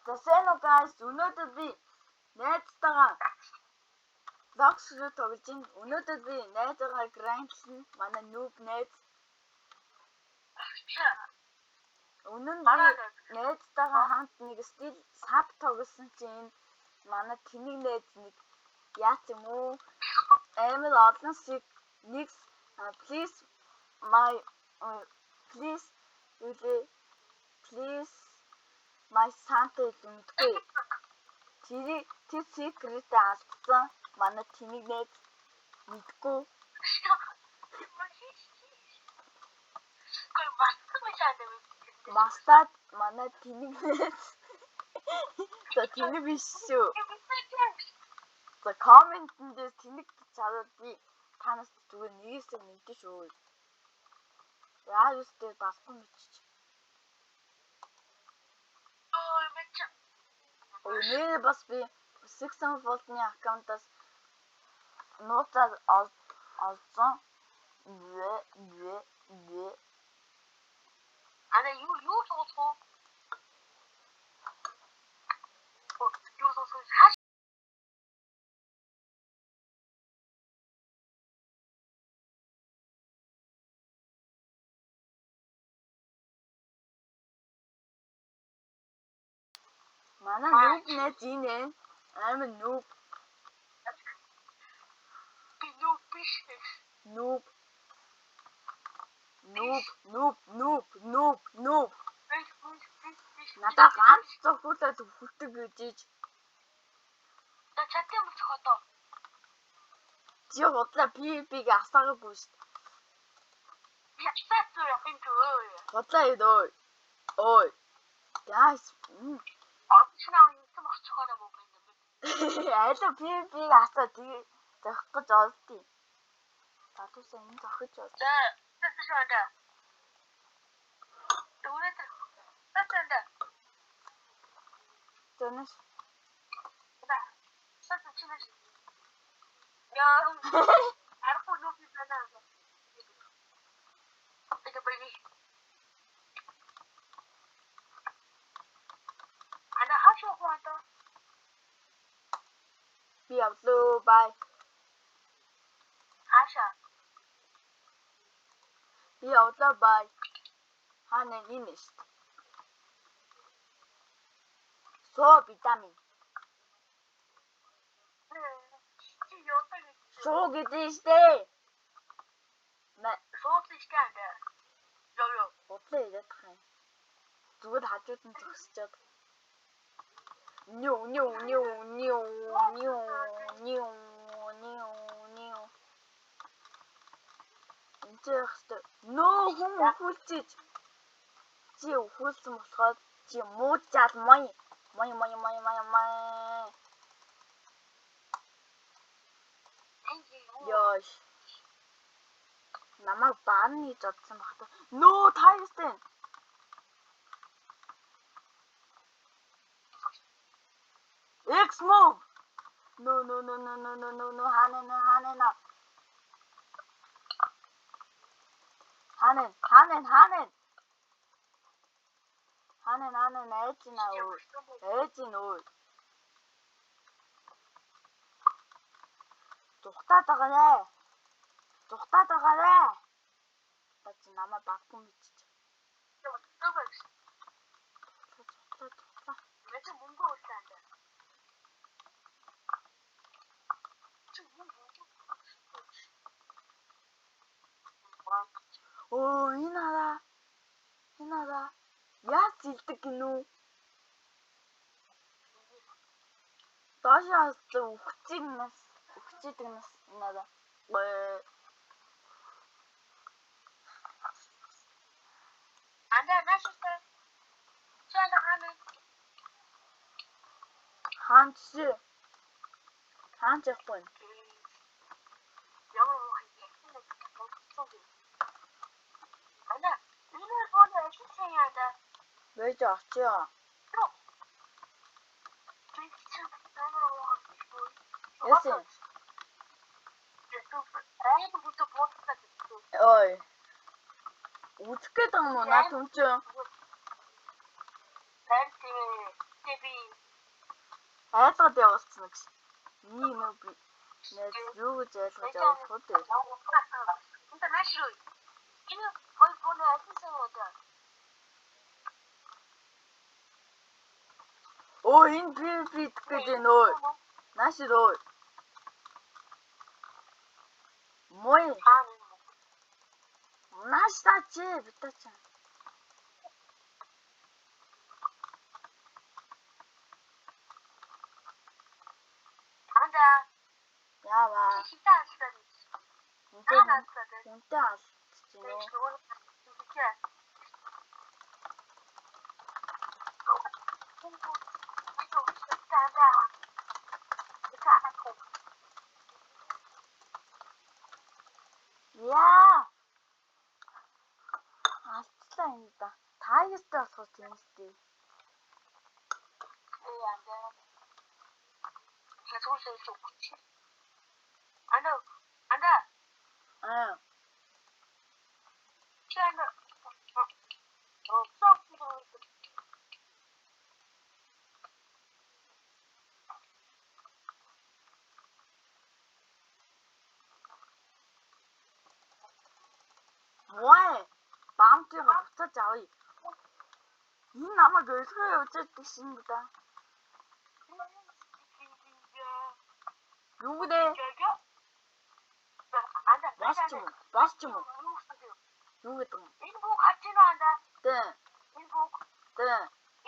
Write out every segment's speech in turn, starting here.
Засэно guys, өнөөдөр би найзтайгаа Locks руу тоглож байна. Өнөөдөр би найзтайгаа грандлсан. Манай noob найз. Өнөө би найзтайгаа хамт нэг стил саб тоглосон чинь манай тэнэг найз нэг яац юм уу? Амар олон шиг нэг please my Santa гэмтгүй. Тэр secret алдсан. Манай тэнэг найз мэдгүй. Мастад манай тэнэг найз. За тэнэг биш шүү. За комментэн дээр тэнэг гэж чараад би танаас зүгээр нэгээсээ мэдэн шүү. Яа юустэй басгүй мэдчих. Нэр бас би 600 volt-ны аккаунтаас нууцаар олсон. Ана юу тоглох вэ? Манай noob найз энэ амар noob. Би noob биш. Noob. Надаа ганц зөвхөлөд хүлдэг гэж. Та чаттай мөч хото. Чи хотлоо PvP-г асаагүй шүү дээ. Яцтай юм дөө. Хотлоо идөө. Ой. Guys. Очноо юм очихороо мөн. Аль PvP-г асаа тэгээ зохих гэж олдъё. Татусаа энэ зохиж бол. Тэсшээдэ. Дөрөв. Тэсшээдэ. Тэнэс. Тэсшээдэ. Яа. Арахгүй нүг байна. Это были. Ана хашо хото. Би авлоо бай. Хаша. Би авлаа бай. Хана нинэс. Со витамин. Соо гэдэг штэ. Сууц штэ. Ёо. Бодлоо ирээд тах юм. Зүгээр хажууд нь зогсчоод. Нё. Энтэхтэй. Нөө хүн өхүүлчих. Чи өхүүлсэн болохоор чи муучаал мой. Ёш. Намайг бааны жодсон багтаа. Нөө тайстэн. X move. No. Ханен эйжин өө. Тухтаад байгаарэ. Та чи намаа баггүй мэдчих. Мэж мөнгө үлдээ. Оо энэ хараа. Яа зилдэг гинүү? Доошоос өгчидэг нас надаа. Анда наштай. Чана Хаанч яахгүй. Ямар Анда энэ боно ашигтай яда. Бэж очио. Яасан? Ой. Үзэх гээд байгаа юм уу наа түнчөө? Тэби айлгад явуулсан гэж. Миний нөө би юу гэж айлгаж явуулах вэ? 근데 나 싫어. 이거 거의 보내 해주세요. Оо энэ PvP гэж нөө. Наашроо. Мой. Нааштай битач. 안다. Яава. 진짜 안 쓰다니. 하나 안 쓰다. Үнтэй алдчихжээ 네, нөө. 그거는 진짜. Яа. Алдчихлаа энэ да. Таагстай болох тийм үстэй. Аа. Мой. Баунтига буцаж авъя. Энэ намайг өлгөө явж байдаг шин да. Юу вэ? Бас ч юм уу? Юу гэдэг юм? Энэ бүх хатж байна. Тэ.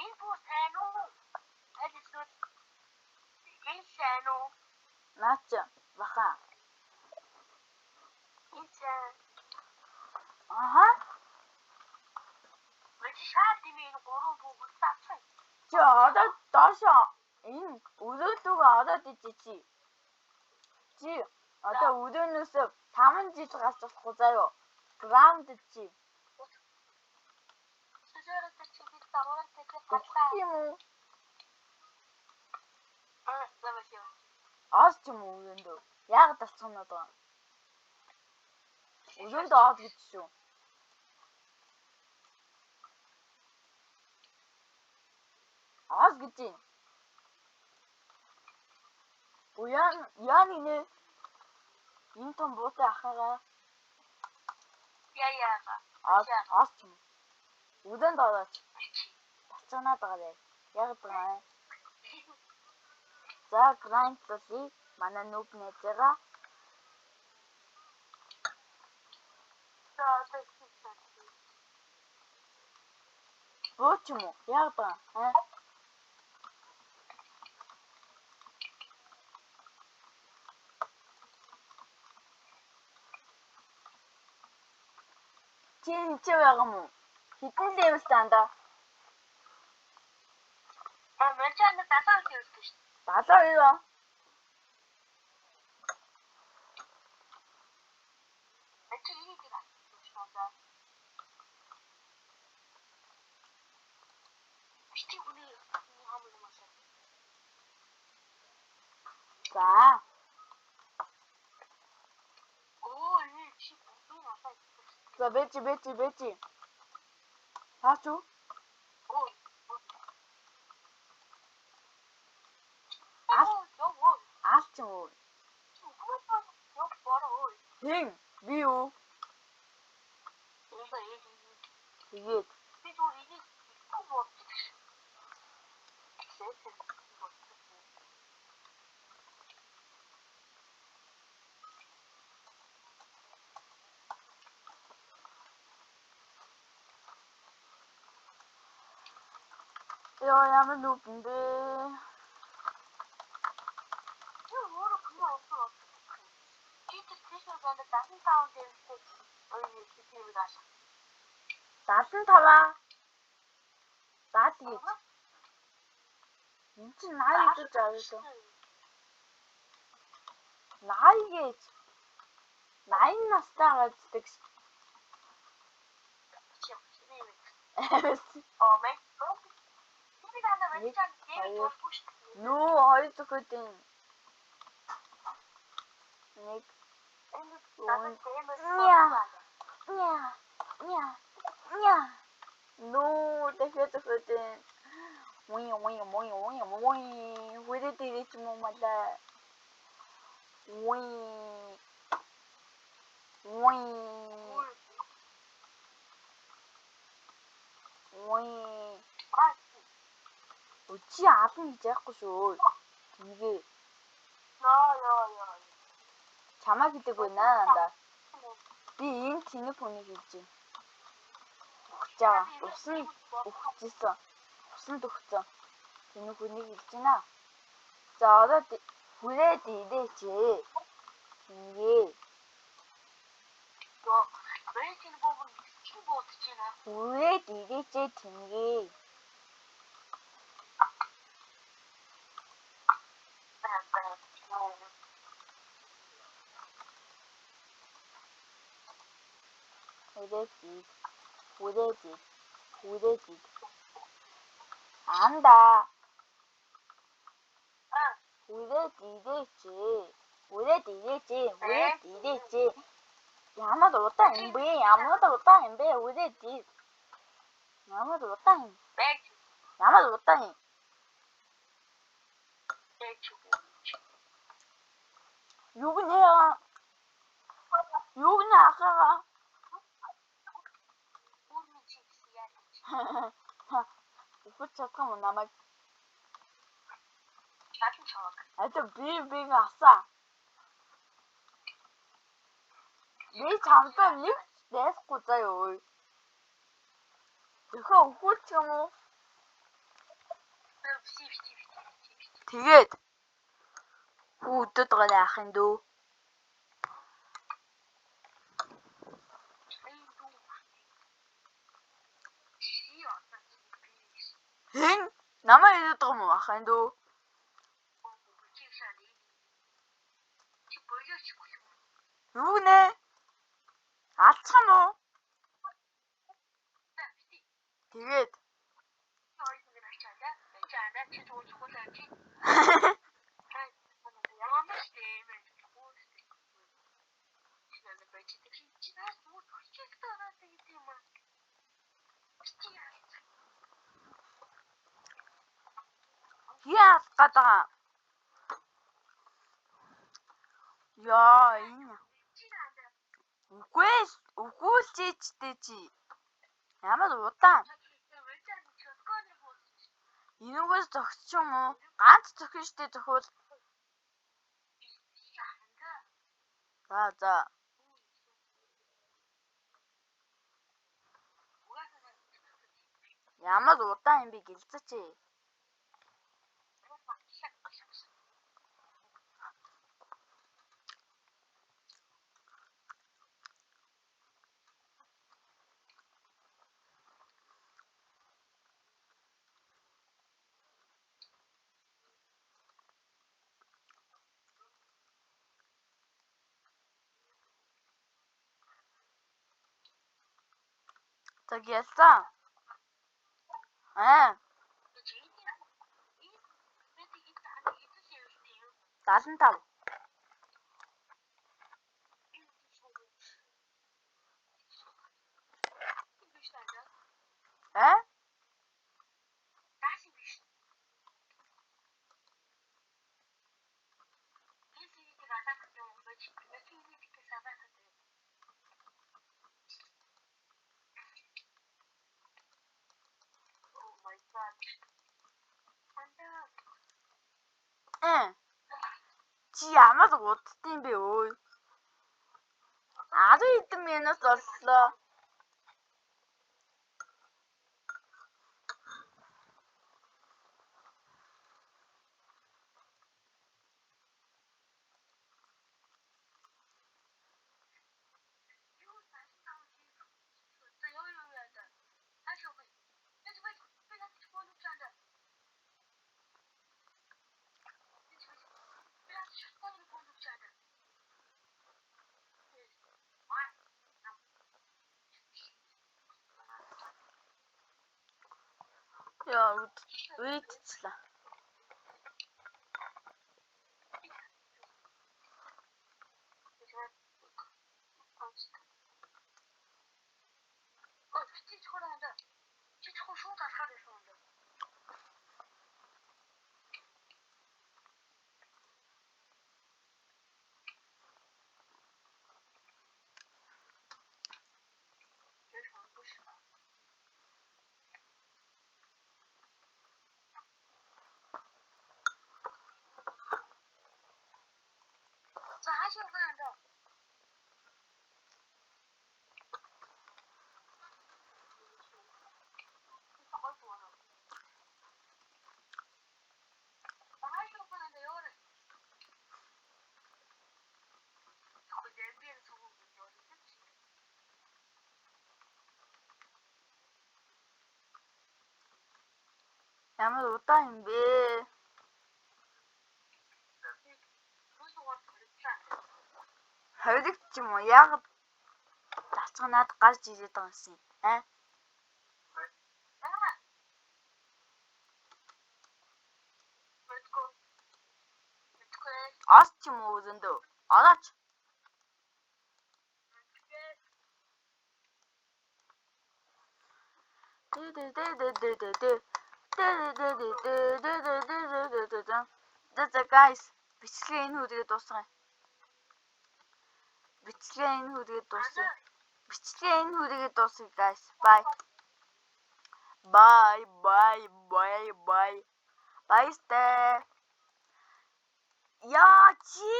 Энэ бүх сайн уу? Аль эсвэл энэ сайн уу? Наача баха. Энэ сайн. Аха. Мэж шаардсан энэ гурван бүгд цаацсан. Чи одоо доошо энэ өрөөлөөгөө ороод ичи. Чи одоо өрөөнөөс 5 жил гарч болохгүй заяо. Граунд чи. 수저를 치기 따로는 되게 Тийм үү? 잠시만요. Аас ч юм уу өрөөндөө. Яг тасцсан надаа. Өрөөндөө аад гэж шүү. Аас гэж юм. Яан инэ. Энэ том буутай ахаараа. 야야가. Аас ч юм. Өрөөнд орооч. Тасцанаад байгаа. Яг байгаа. За грайнд болий. Манай нүүб нээжээгаа. Бууч юм уу? Яг байгаа. Чи байгаа мó? Хитэн левелтэй андаа. 맨 처음에 5개였어. 72. 맨 처음 1위가. 비티 오늘 하면 맞아. За. 오, 이 집 무슨 아빠 있어. За бэжи. Хаач уу? 오. 요. Аас ч юм уу? 요 뭐라. Хин би юу? 이거 얘기. Тэгээд 비도 이게 뭐. яа ямар нүбэндээ. 이거 뭐로 그거 없어. 진짜 스페셜한데 다른 사운드 있어. 어이 비티를 가서. 75. За тэгээд энэ чинь 80 гэж авлаа. 80 гэж 80 настай гаддаг. 맨. TV가 맨날 게임 보고 싶어. Нөө хоёр зөвхөн нэг 나는 게임을 ня. Нөө дахиад зөвхөн Huwag diretso mo mala. Чи аалын гэж яахгүй шүү. Тэнгээ. Яа. Чамаа гэдэг байна надаа. Би энэ тэнэг хүнийг хэлж байна. Ухаж байгаа. Усанд өгцөн. Тэнэг хүнийг хэлж байна. За одоо хүрээд идээч. Тэнгээ. Бэнтин бомб чи бодож байна. Хүрээд идээч тэнгээ. Хүрээд. Анда. Хүрээд идээч. Ямар удаан юм бэ? Хүрээд. Ямар удаан юм? Юу гэнэ ахаа? Ухаж чадах юм намайг. Би асаа. Би чамтай нэг байсгүй заяа. Эхөө ухууч юм уу? Тэгээд хүүдд байгаа ахын дөө. Хэн намайг идэж байгаа юм уу ахын дөө? Юу нэ? Алцсан юм уу? Тэгээд яа гадаа. Яа энэ. Үгүйсчтэй чи. Ямар удаан. Энүүгээс зогсч юм уу? Ганц зохино штэ зохиол. За. Ямар удаан юм бэ гэлцэж. Так ялсан. 75. Чи ямар уддсан бэ өө? 10 хэдэн минут боллоо. Яа, үйтцлээ. Ямар удаан юм бэ? Хоригч юм уу? Яг тацгаа надад гарч ирээд байгаа юм. Ас ч юм уу зөндөө. Орооч. Guys, бичлэгээ энэ хүрээд дуусгая. Бичлэгээ энэ хүрээд дуусгая guys. Bye. Bye. Bye. Яа чи